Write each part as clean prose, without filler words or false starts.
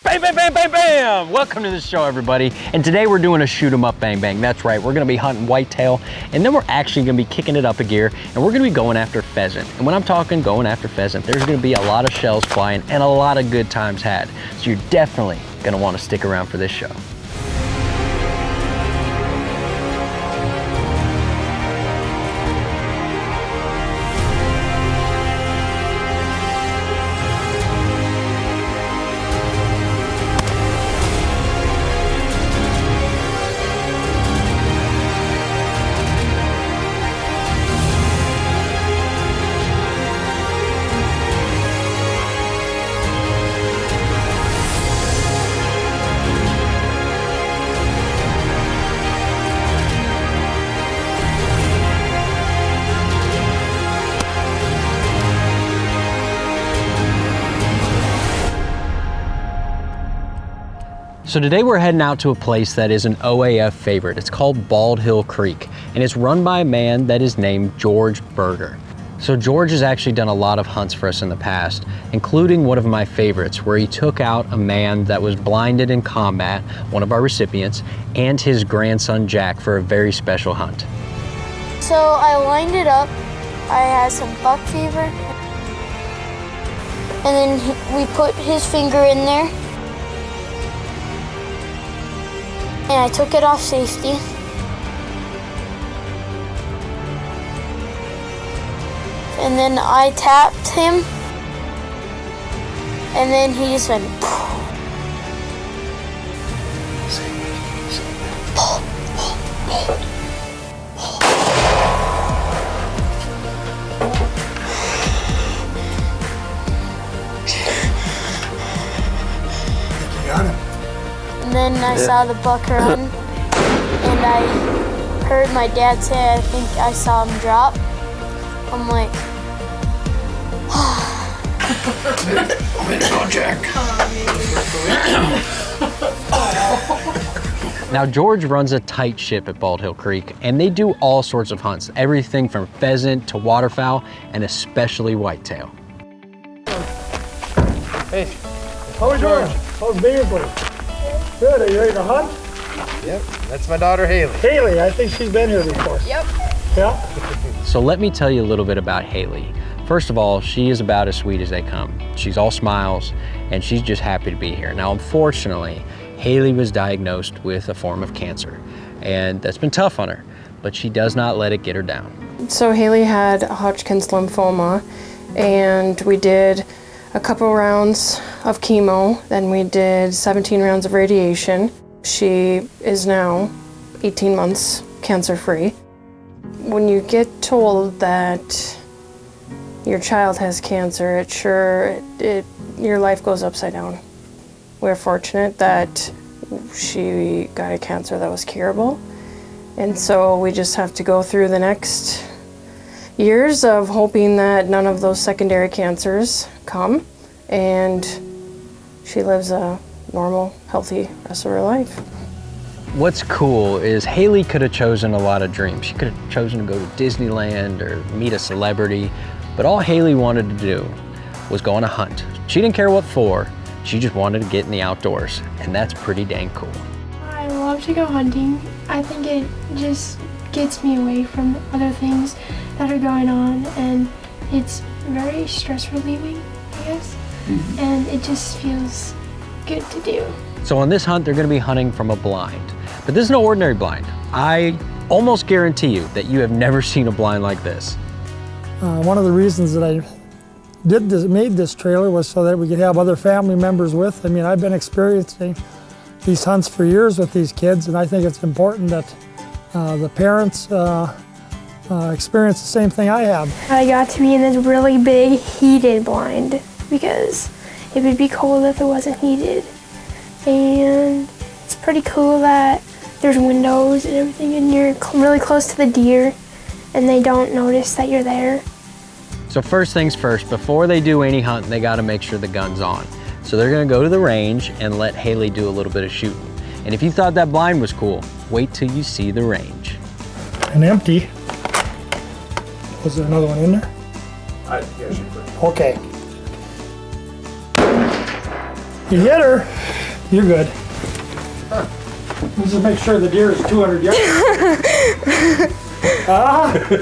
Bam, bam, bam, bam, bam! Welcome to the show, everybody. And today we're doing a shoot 'em up bang bang. That's right, we're gonna be hunting whitetail, and then we're actually gonna be kicking it up a gear, and we're gonna be going after pheasant. And when I'm talking going after pheasant, there's gonna be a lot of shells flying and a lot of good times had. So you're definitely gonna wanna stick around for this show. So today we're heading out to a place that is an OAF favorite. It's called Bald Hill Creek, and it's run by a man that is named George Berger. So George has actually done a lot of hunts for us in the past, including one of my favorites, where he took out a man that was blinded in combat, one of our recipients, and his grandson Jack for a very special hunt. So I lined it up. I had some buck fever, and then we put his finger in there. And I took it off safety. And then I tapped him. And then he just went poof. You got him. And then I saw the buck run, and I heard my dad say, I think I saw him drop. I'm like, Way to go, Jack. Now George runs a tight ship at Bald Hill Creek, and they do all sorts of hunts, everything from pheasant to waterfowl, and especially whitetail. Hey. How was yours? How's Beasley? Good, are you ready to hunt? Yep, that's my daughter Haley. Haley, I think she's been here before. yep. Yeah? So let me tell you a little bit about Haylee. First of all, she is about as sweet as they come. She's all smiles, and she's just happy to be here. Now, unfortunately, Haylee was diagnosed with a form of cancer, and that's been tough on her, but she does not let it get her down. So Haylee had Hodgkin's lymphoma, and we did a couple rounds of chemo, then we did 17 rounds of radiation. She is now 18 months cancer-free. When you get told that your child has cancer, your life goes upside down. We're fortunate that she got a cancer that was curable, and so we just have to go through the next years of hoping that none of those secondary cancers come, and she lives a normal, healthy rest of her life. What's cool is Haylee could have chosen a lot of dreams. She could have chosen to go to Disneyland or meet a celebrity, but all Haylee wanted to do was go on a hunt. She didn't care what for, she just wanted to get in the outdoors, and that's pretty dang cool. I love to go hunting. I think it just gets me away from other things that are going on, and it's very stress relieving, I guess, and it just feels good to do. So on this hunt, they're gonna be hunting from a blind, but this is no ordinary blind. I almost guarantee you that you have never seen a blind like this. One of the reasons that I made this trailer was so that we could have other family members with. I mean, I've been experiencing these hunts for years with these kids, and I think it's important that the parents experience the same thing I have. I got to be in this really big heated blind because it would be cold if it wasn't heated. And it's pretty cool that there's windows and everything, and you're really close to the deer and they don't notice that you're there. So first things first, before they do any hunting, they gotta make sure the gun's on. So they're gonna go to the range and let Haylee do a little bit of shooting. And if you thought that blind was cool, wait till you see the range. And empty. Was there another one in there? Okay. You hit her. You're good. Let's just make sure the deer is 200 yards.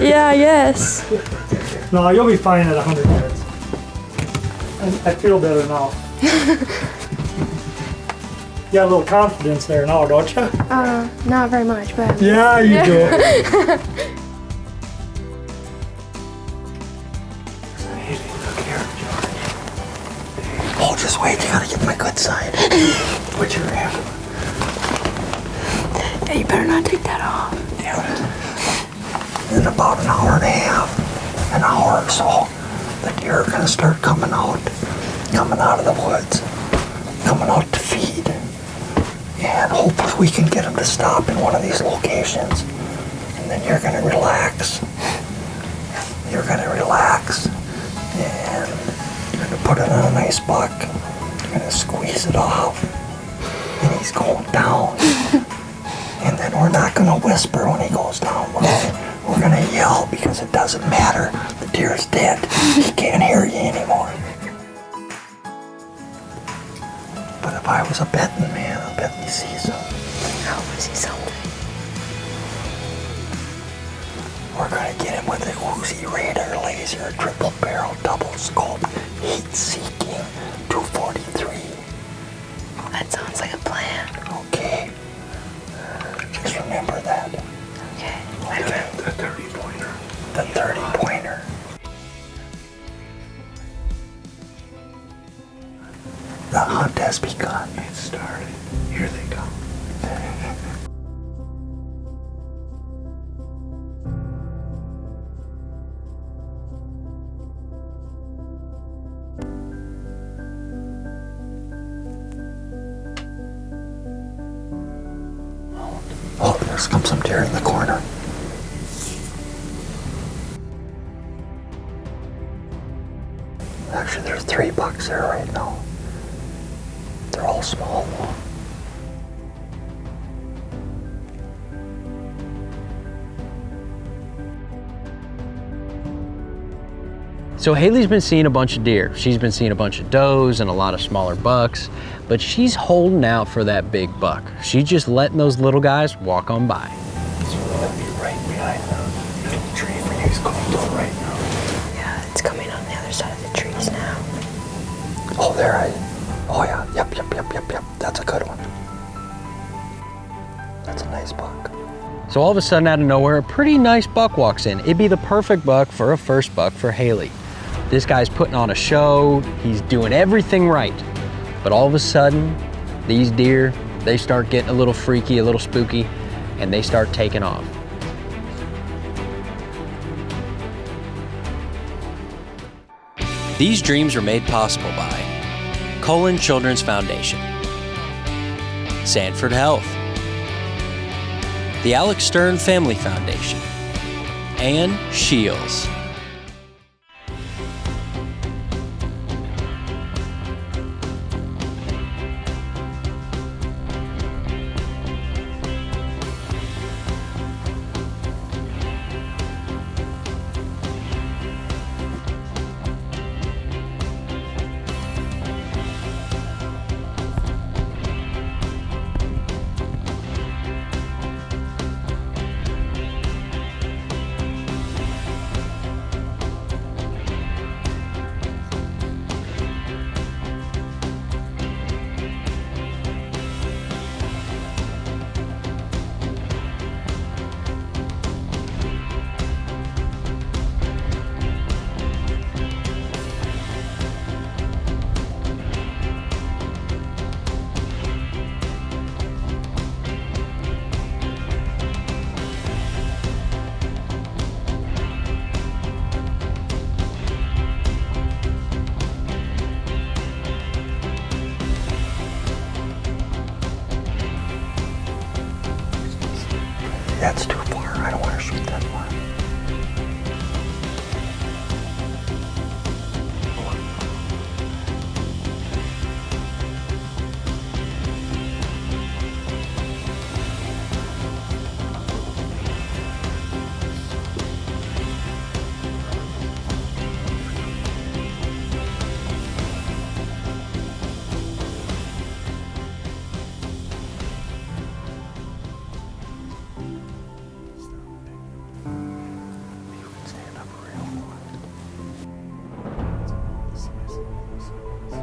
Yeah, yes. No, you'll be fine at 100 yards. I feel better now. You got a little confidence there now, don't you? Not very much, but. Yeah, you do. Oh, just wait. You gotta get my good side. Put your hand. Yeah, you better not take that off. Yeah. In about an hour and a half, an hour or so, the deer are gonna start coming out of the woods, coming out to feed. And hopefully we can get them to stop in one of these locations. And then you're gonna relax. You're gonna relax. And you're gonna put it on a nice buck. You're gonna squeeze it off. And he's going down. And then we're not gonna whisper when he goes down. We're gonna yell because it doesn't matter. The deer's dead. He can't hear you anymore. But if I was a betting man, I'll bet he sees something. Oh, is he something? We're gonna get him with a Uzi radar laser, a triple barrel, double scope, heat seeking, 243. Oh, that sounds like a plan. Okay. Just remember that. Okay. Okay. The 30-pointer. The 30-pointer. The hunt has begun. It started. Here they come. Oh, there's come some deer in the corner. Actually, there's 3 bucks there right now. They're all small though. So Haley's been seeing a bunch of deer. She's been seeing a bunch of does and a lot of smaller bucks, but she's holding out for that big buck. She's just letting those little guys walk on by. So that'd be right behind the little tree for you. It's cold though right now. Yeah, it's coming on the other side of the trees now. Oh, there oh yeah, yep. That's a good one. That's a nice buck. So all of a sudden out of nowhere, a pretty nice buck walks in. It'd be the perfect buck for a first buck for Haley. This guy's putting on a show, he's doing everything right. But all of a sudden, these deer, they start getting a little freaky, a little spooky, and they start taking off. These dreams were made possible by Cullen Children's Foundation, SANFORD Health, the Alex Stern Family Foundation, and SCHEELS. That's too far. I don't want to shoot that far.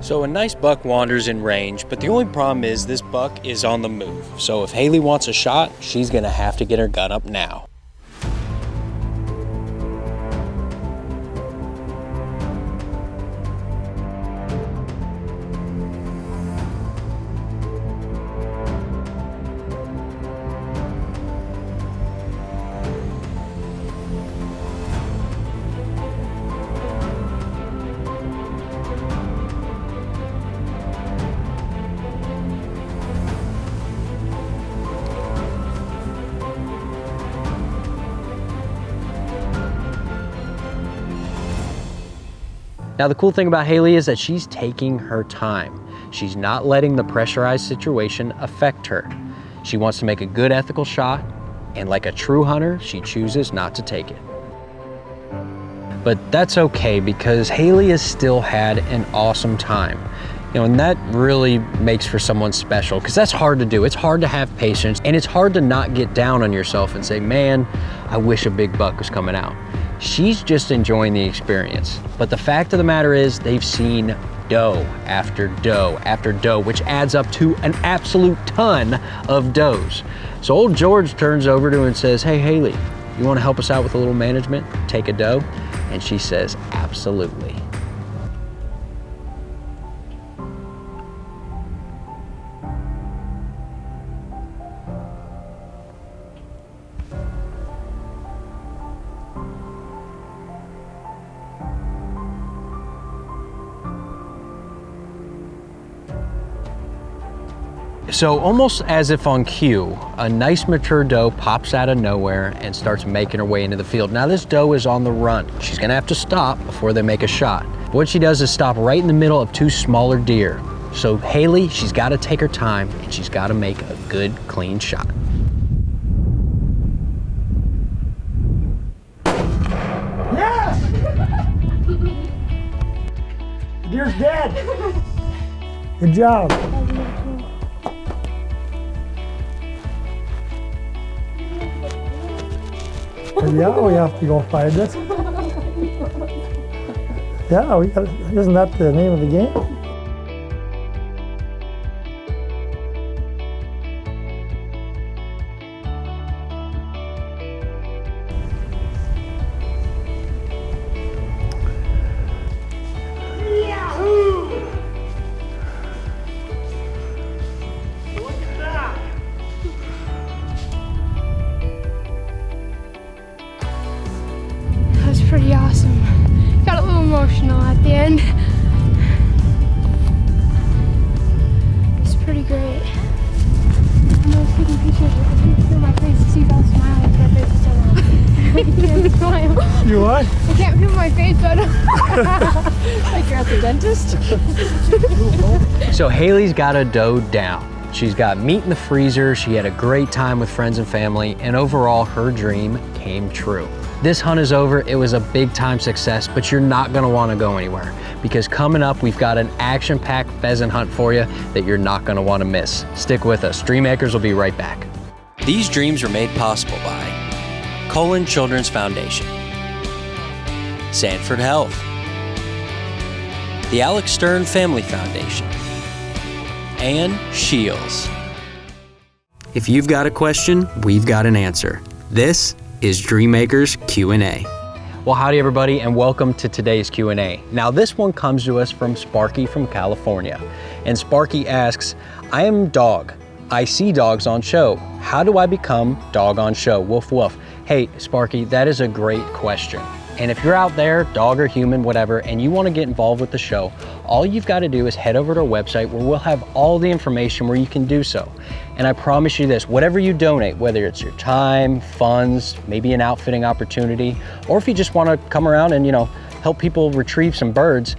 So a nice buck wanders in range, but the only problem is this buck is on the move. So if Haylee wants a shot, she's gonna have to get her gun up now. Now the cool thing about Haylee is that she's taking her time. She's not letting the pressurized situation affect her. She wants to make a good ethical shot, and like a true hunter, she chooses not to take it. But that's okay because Haylee has still had an awesome time. You know, and that really makes for someone special because that's hard to do. It's hard to have patience, and it's hard to not get down on yourself and say, man, I wish a big buck was coming out. She's just enjoying the experience. But the fact of the matter is they've seen doe after doe after doe, which adds up to an absolute ton of does. So old George turns over to her and says, hey, Haylee, you want to help us out with a little management? Take a doe? And she says, absolutely. So almost as if on cue, a nice mature doe pops out of nowhere and starts making her way into the field. Now this doe is on the run. She's gonna have to stop before they make a shot. What she does is stop right in the middle of two smaller deer. So Haylee, she's gotta take her time and she's gotta make a good, clean shot. Yes! The deer's dead. Good job. Yeah, we have to go find it. Yeah, we got. Isn't that the name of the game? Pretty awesome. Got a little emotional at the end. It's pretty great. When I was taking pictures, I can't feel my face to see if I'll smile if their face is so long. I can't smile. You what? I can't feel my face, but like you're at the dentist. So Haylee's got a doe down. She's got meat in the freezer, she had a great time with friends and family, and overall her dream came true. This hunt is over. It was a big time success, but you're not gonna wanna go anywhere because coming up, we've got an action-packed pheasant hunt for you that you're not gonna wanna miss. Stick with us. Dreammakers will be right back. These dreams were made possible by Colon Children's Foundation, SANFORD Health, the Alex Stern Family Foundation, and SCHEELS. If you've got a question, we've got an answer. This is Dreammakers Q&A. Well, howdy everybody, and welcome to today's Q&A. Now this one comes to us from Sparky from California. And Sparky asks, I am dog. I see dogs on show. How do I become dog on show? Woof woof. Hey, Sparky, that is a great question. And if you're out there, dog or human, whatever, and you want to get involved with the show, all you've got to do is head over to our website where we'll have all the information where you can do so. And I promise you this, whatever you donate, whether it's your time, funds, maybe an outfitting opportunity, or if you just want to come around and, help people retrieve some birds,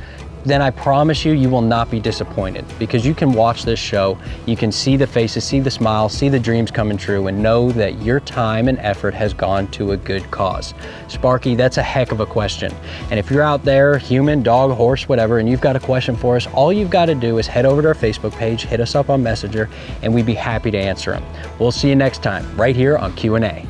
then I promise you, you will not be disappointed because you can watch this show, you can see the faces, see the smiles, see the dreams coming true, and know that your time and effort has gone to a good cause. Sparky, that's a heck of a question. And if you're out there, human, dog, horse, whatever, and you've got a question for us, all you've got to do is head over to our Facebook page, hit us up on Messenger, and we'd be happy to answer them. We'll see you next time, right here on Q&A.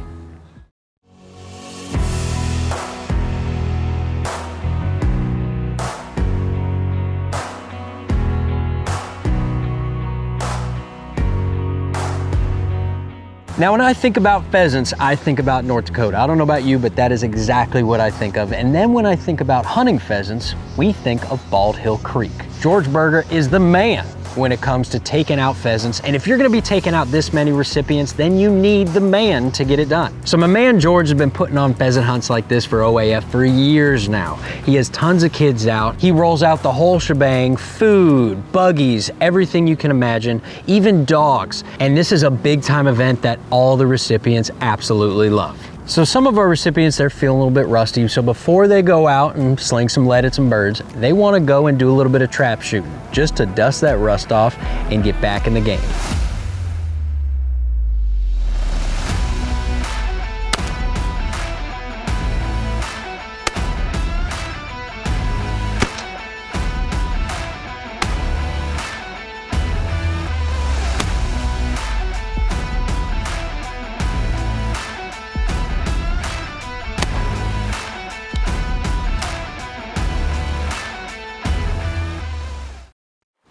Now, when I think about pheasants, I think about North Dakota. I don't know about you, but that is exactly what I think of. And then when I think about hunting pheasants, we think of Bald Hill Creek. George Berger is the man when it comes to taking out pheasants. And if you're gonna be taking out this many recipients, then you need the man to get it done. So my man George has been putting on pheasant hunts like this for OAF for years now. He has tons of kids out. He rolls out the whole shebang, food, buggies, everything you can imagine, even dogs. And this is a big time event that all the recipients absolutely love. So some of our recipients, they're feeling a little bit rusty. So before they go out and sling some lead at some birds, they want to go and do a little bit of trap shooting just to dust that rust off and get back in the game.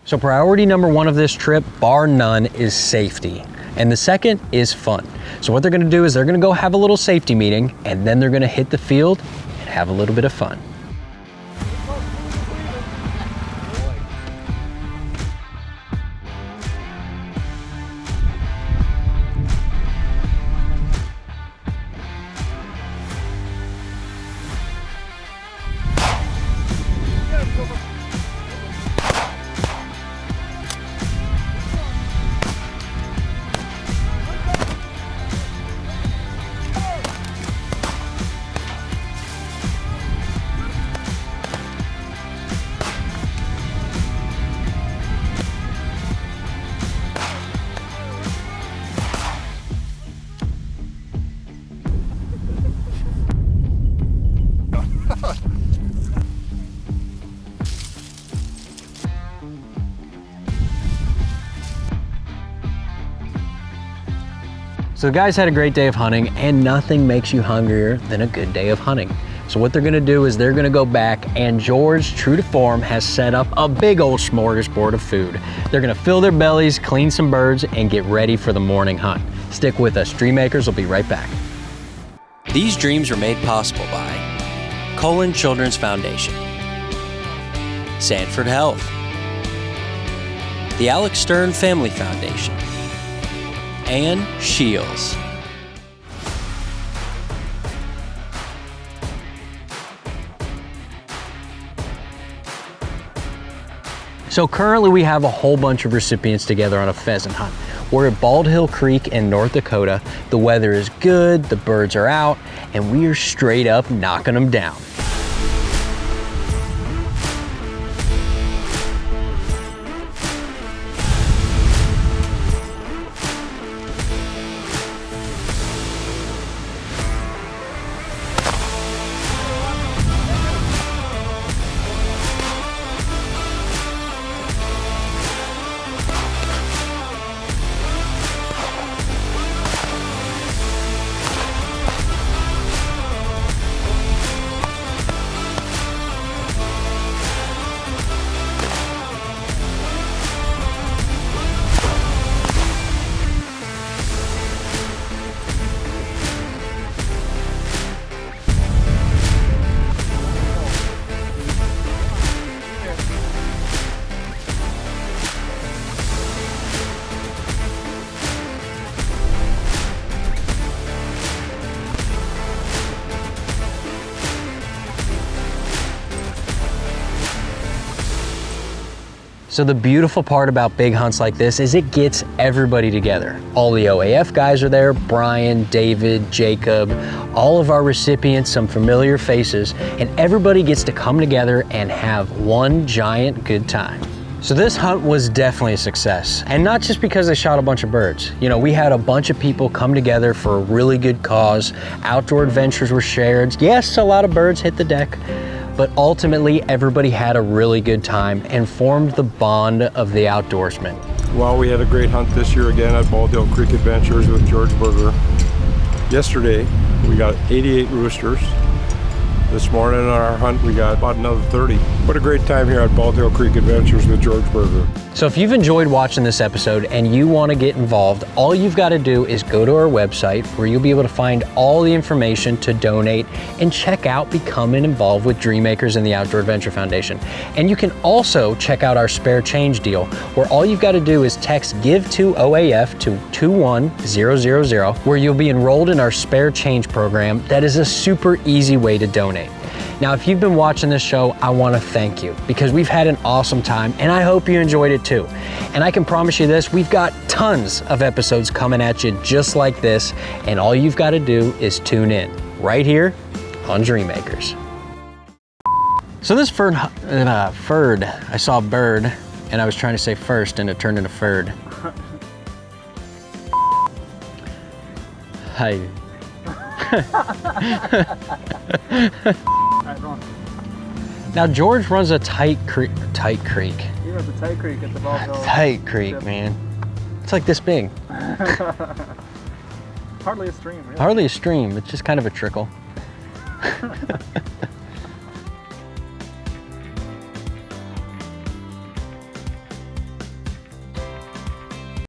So priority number one of this trip, bar none, is safety. And the second is fun. So what they're gonna do is they're gonna go have a little safety meeting, and then they're gonna hit the field and have a little bit of fun. So the guys had a great day of hunting, and nothing makes you hungrier than a good day of hunting. So what they're gonna do is they're gonna go back, and George, true to form, has set up a big old smorgasbord of food. They're gonna fill their bellies, clean some birds, and get ready for the morning hunt. Stick with us, Dream Makers will be right back. These dreams are made possible by Colon Children's Foundation, SANFORD Health, the Alex Stern Family Foundation, and SCHEELS. So currently we have a whole bunch of recipients together on a pheasant hunt. We're at Bald Hill Creek in North Dakota. The weather is good, the birds are out, and we are straight up knocking them down. So the beautiful part about big hunts like this is it gets everybody together. All the OAF guys are there, Brian, David, Jacob, all of our recipients, some familiar faces, and everybody gets to come together and have one giant good time. So this hunt was definitely a success, and not just because they shot a bunch of birds. You know, we had a bunch of people come together for a really good cause. Outdoor adventures were shared. Yes, a lot of birds hit the deck, but ultimately everybody had a really good time and formed the bond of the outdoorsman. Well, we had a great hunt this year again at Bald Hill Creek Adventures with George Berger. Yesterday, we got 88 roosters. This morning on our hunt, we got about another 30. What a great time here at Bald Hill Creek Adventures with George Berger. So if you've enjoyed watching this episode and you want to get involved, all you've got to do is go to our website where you'll be able to find all the information to donate and check out becoming involved with Dream Makers and the Outdoor Adventure Foundation. And you can also check out our spare change deal, where all you've got to do is text Give to OAF to 21000, where you'll be enrolled in our spare change program. That is a super easy way to donate. Now, if you've been watching this show, I want to thank you because we've had an awesome time and I hope you enjoyed it too. And I can promise you this, we've got tons of episodes coming at you just like this, and all you've got to do is tune in right here on Dream Makers. So this furred, I saw a bird and I was trying to say first and it turned into furred. Hi. Now George runs a tight creek. He runs a tight creek at the Bald Hill. Tight creek, man. It's like this big. Hardly a stream, really. Hardly a stream, it's just kind of a trickle.